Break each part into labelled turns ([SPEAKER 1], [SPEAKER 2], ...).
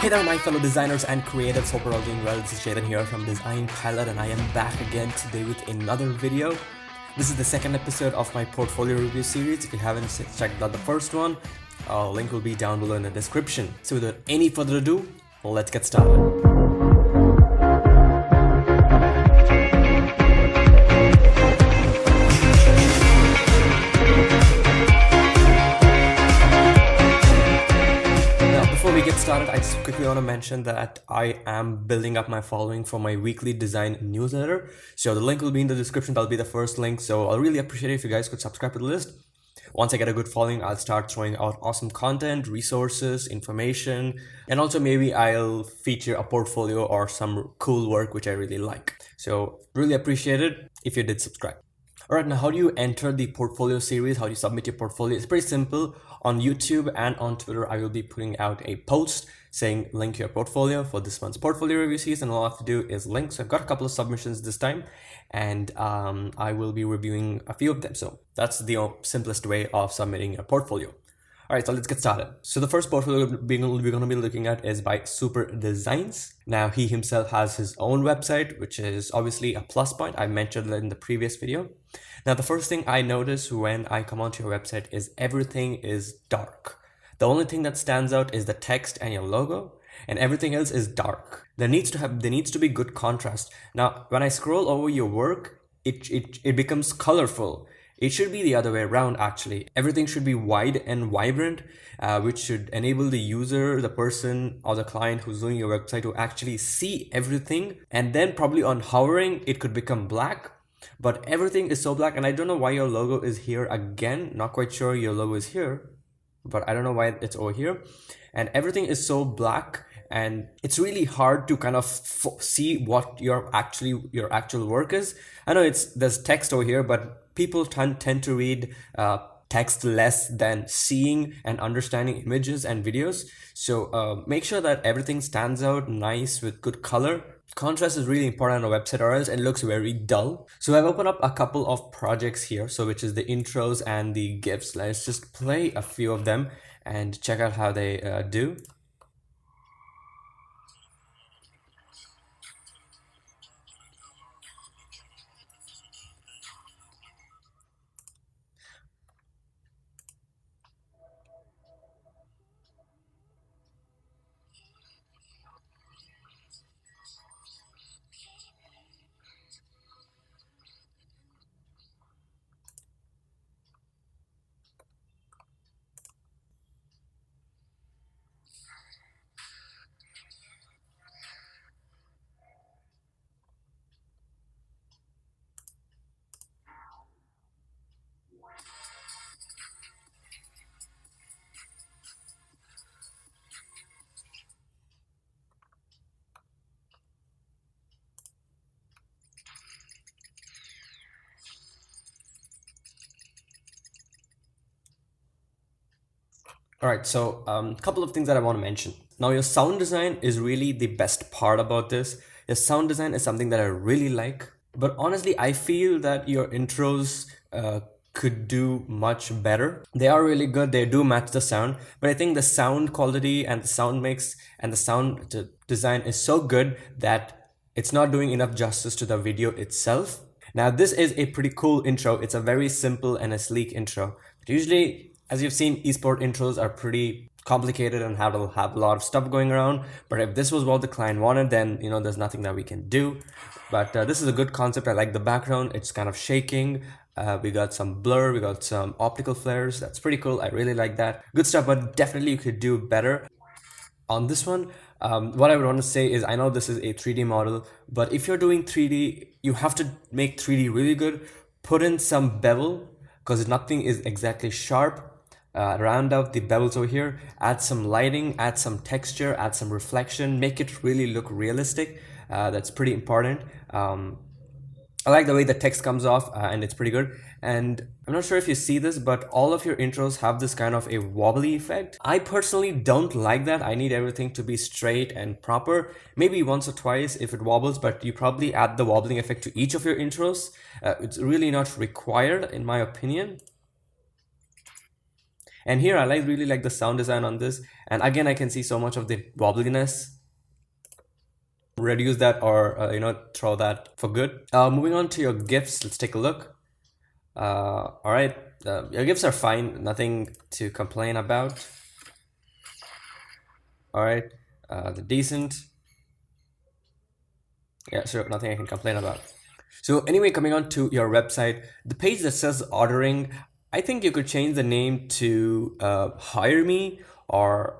[SPEAKER 1] Hey there my fellow designers and creatives, hope you're all doing well. This is Chetan here from Design Pilot and I am back again today with another video. This is the second episode of my portfolio review series. If you haven't checked out the first one, link will be down below in the description. So without any further ado, let's get started. I just quickly want to mention that I am building up my following for my weekly design newsletter. So the link will be in the description. That'll be the first link. So I'll really appreciate it if you guys could subscribe to the list. Once I get a good following, I'll start throwing out awesome content, resources, information, and also maybe I'll feature a portfolio or some cool work which I really like. So really appreciate it if you did subscribe. Alright, now how do you enter the portfolio series? How do you submit your portfolio? It's pretty simple. On YouTube and on Twitter, I will be putting out a post saying link your portfolio for this month's portfolio review series, and all I have to do is link. So I've got a couple of submissions this time, and I will be reviewing a few of them. So that's the simplest way of submitting a portfolio. Alright, so let's get started. So the first portfolio we're going to be looking at is by Super Designs. Now he himself has his own website, which is obviously a plus point. I mentioned that in the previous video. Now the first thing I notice when I come onto your website is everything is dark. The only thing that stands out is the text and your logo, and everything else is dark. There needs to be good contrast. Now when I scroll over your work, it becomes colorful. It should be the other way around actually. Everything should be wide and vibrant, which should enable the user, the person or the client who's doing your website to actually see everything. And then probably on hovering, it could become black, but everything is so black. And I don't know why your logo is here again. Not quite sure your logo is here, but I don't know why it's over here. And everything is so black, and it's really hard to kind of see what your actual work is. I know there's text over here, but people tend to read text less than seeing and understanding images and videos. So make sure that everything stands out nice with good color. Contrast is really important on a website, or else it looks very dull. So I've opened up a couple of projects here, so which is the intros and the GIFs. Let's just play a few of them and check out how they do. Alright, so a couple of things that I want to mention. Now your sound design is really the best part about this. Your sound design is something that I really like. But honestly, I feel that your intros could do much better. They are really good. They do match the sound. But I think the sound quality and the sound mix and the sound design is so good that it's not doing enough justice to the video itself. Now this is a pretty cool intro. It's a very simple and a sleek intro. But usually, as you've seen, esport intros are pretty complicated and have a lot of stuff going around. But if this was what the client wanted, then there's nothing that we can do. But this is a good concept. I like the background. It's kind of shaking. We got some blur. We got some optical flares. That's pretty cool. I really like that. Good stuff, but definitely you could do better on this one. What I would want to say is, I know this is a 3D model, but if you're doing 3D, you have to make 3D really good. Put in some bevel, because nothing is exactly sharp. Round out the bevels over here, add some lighting, add some texture, add some reflection, make it really look realistic. That's pretty important. I like the way the text comes off and it's pretty good. And I'm not sure if you see this, but all of your intros have this kind of a wobbly effect. I personally don't like that. I need everything to be straight and proper. Maybe once or twice if it wobbles, but you probably add the wobbling effect to each of your intros. It's really not required in my opinion. And here I really like the sound design on this. And again, I can see so much of the wobbliness. Reduce that, or throw that for good. Moving on to your GIFs, let's take a look. All right, your GIFs are fine, nothing to complain about. All right, they're decent. Yeah, sure, nothing I can complain about. So anyway, coming on to your website, the page that says ordering, I think you could change the name to hire me or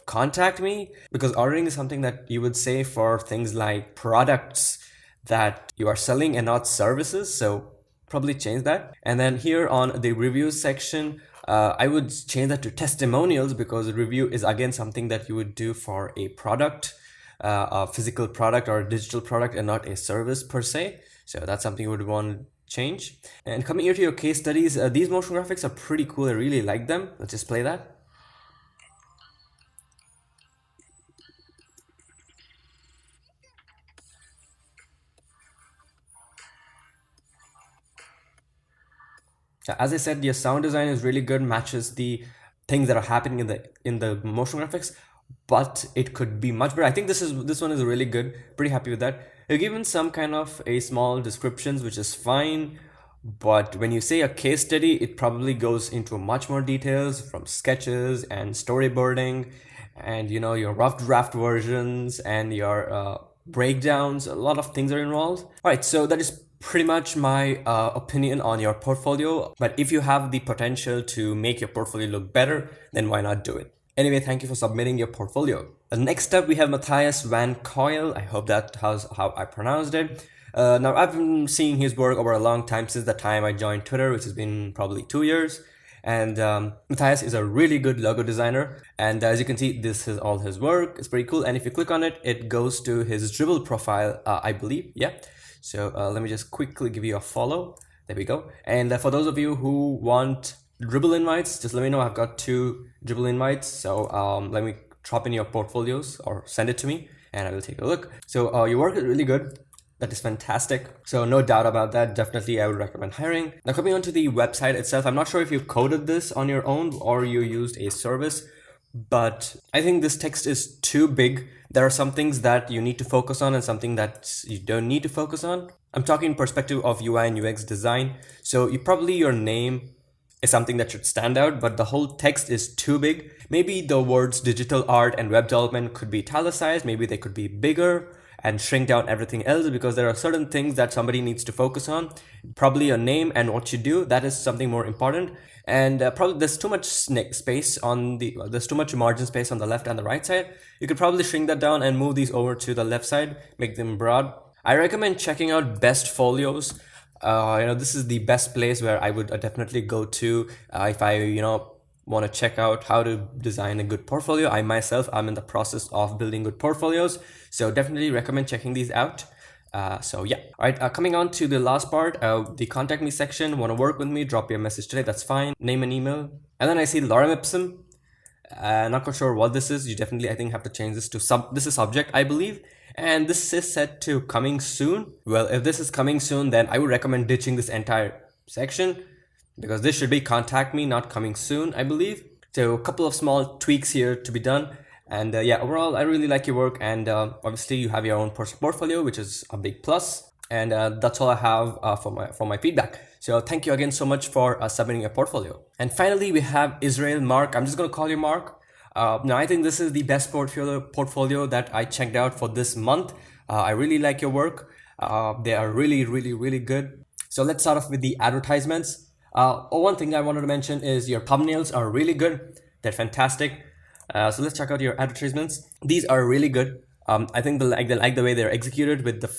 [SPEAKER 1] contact me, because ordering is something that you would say for things like products that you are selling and not services. So probably change that. And then here on the reviews section, I would change that to testimonials, because a review is again something that you would do for a product, a physical product or a digital product, and not a service per se. So that's something you would want to change. And coming here to your case studies, these motion graphics are pretty cool. I really like them. Let's just play that. As I said, your sound design is really good, matches the things that are happening in the motion graphics, but it could be much better. I think this one is really good. Pretty happy with that. You're given some kind of a small descriptions, which is fine, but when you say a case study, it probably goes into much more details, from sketches and storyboarding, and your rough draft versions and your breakdowns. A lot of things are involved. All right, so that is pretty much my opinion on your portfolio. But if you have the potential to make your portfolio look better, then why not do it? Anyway, thank you for submitting your portfolio. Next up, we have Mathias Van Coyle. I hope that was how I pronounced it. Now, I've been seeing his work over a long time, since the time I joined Twitter, which has been probably 2 years. And Mathias is a really good logo designer. And as you can see, this is all his work. It's pretty cool. And if you click on it, it goes to his Dribble profile, I believe. Yeah. So let me just quickly give you a follow. There we go. And for those of you who want Dribble invites, just let me know. I've got 2 Dribble invites. So let me drop in your portfolios or send it to me and I will take a look. So your work is really good. That is fantastic. So no doubt about that. Definitely, I would recommend hiring. Now, coming on to the website itself, I'm not sure if you coded this on your own or you used a service, but I think this text is too big. There are some things that you need to focus on and something that you don't need to focus on. I'm talking perspective of UI and UX design. So your name is something that should stand out, but the whole text is too big. Maybe the words digital art and web development could be italicized. Maybe they could be bigger and shrink down everything else, because there are certain things that somebody needs to focus on. Probably your name and what you do, that is something more important. And probably there's too much space there's too much margin space on the left and the right side. You could probably shrink that down and move these over to the left side, make them broad. I recommend checking out Best Folios. This is the best place where I would definitely go to if I, want to check out how to design a good portfolio. I'm in the process of building good portfolios, so definitely recommend checking these out. So yeah. All right, coming on to the last part, the contact me section. Want to work with me, drop your message today, that's fine. Name and email. And then I see lorem ipsum. Not quite sure what this is. You definitely, I think, have to change this to this is subject, I believe. And this is set to coming soon. Well, if this is coming soon, then I would recommend ditching this entire section, because this should be contact me, not coming soon, I believe. So a couple of small tweaks here to be done. And yeah, overall, I really like your work. And obviously you have your own personal portfolio, which is a big plus. And that's all I have for my feedback. So thank you again so much for submitting your portfolio. And finally, we have Israel Mark. I'm just going to call you Mark. Now, I think this is the best portfolio that I checked out for this month. I really like your work. They are really, really, really good. So let's start off with the advertisements. One thing I wanted to mention is your thumbnails are really good. They're fantastic. So let's check out your advertisements. These are really good. I think they like the way they're executed, with the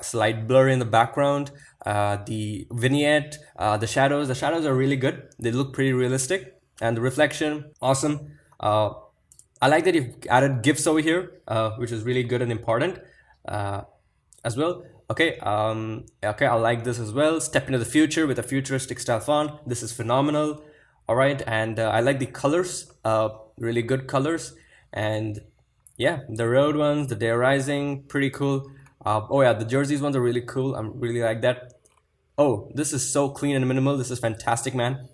[SPEAKER 1] slight blur in the background, the vignette, the shadows. The shadows are really good. They look pretty realistic, and the reflection, awesome. I like that you've added GIFs over here, which is really good and important as well. Okay, I like this as well. Step into the future with a futuristic style font. This is phenomenal. All right, and I like the colors, really good colors. And yeah, the road ones, the day rising, pretty cool. Oh yeah, the jerseys ones are really cool. I really like that. Oh, this is so clean and minimal. This is fantastic, man.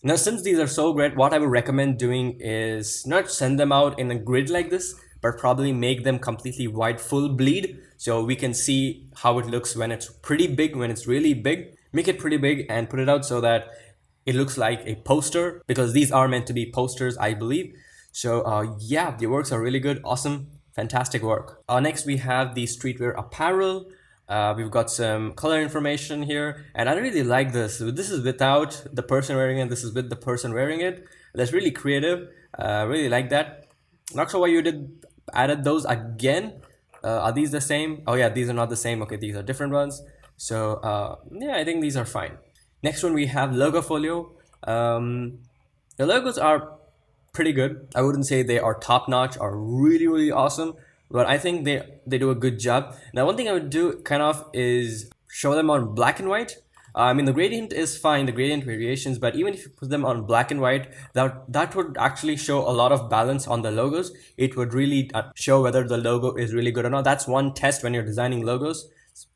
[SPEAKER 1] Now, since these are so great, what I would recommend doing is not send them out in a grid like this, but probably make them completely white, full bleed, so we can see how it looks when it's pretty big, when it's really big. Make it pretty big and put it out so that it looks like a poster, because these are meant to be posters, I believe. So yeah, the works are really good, awesome, fantastic work. Next we have the streetwear apparel. We've got some color information here, and I really like this. This is without the person wearing it, this is with the person wearing it. That's really creative. Really like that. Not sure why you added those again. Are these the same? Oh yeah, these are not the same. Okay, these are different ones. So yeah, I think these are fine. Next one we have logo folio. The logos are pretty good. I wouldn't say they are top notch or really awesome, but I think they do a good job. Now, one thing I would do kind of is show them on black and white. I mean, the gradient is fine, the gradient variations, but even if you put them on black and white, that would actually show a lot of balance on the logos. It would really show whether the logo is really good or not. That's one test when you're designing logos.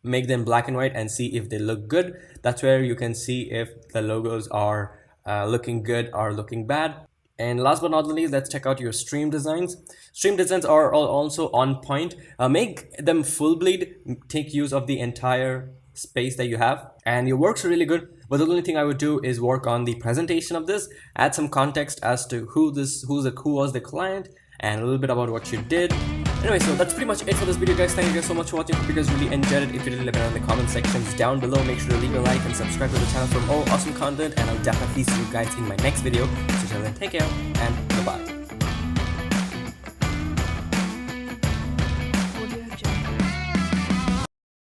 [SPEAKER 1] Make them black and white and see if they look good. That's where you can see if the logos are looking good or looking bad. And last but not least, let's check out your stream designs. Stream designs are also on point. Make them full bleed, take use of the entire space that you have, and your works are really good. But the only thing I would do is work on the presentation of this, add some context as to who was the client, and a little bit about what you did. Anyway, so that's pretty much it for this video, guys. Thank you guys so much for watching. Hope you guys really enjoyed it. If you did, let me know in the comment sections down below. Make sure to leave a like and subscribe to the channel for more awesome content, and I'll definitely see you guys in my next video. So till then, take care and bye-bye.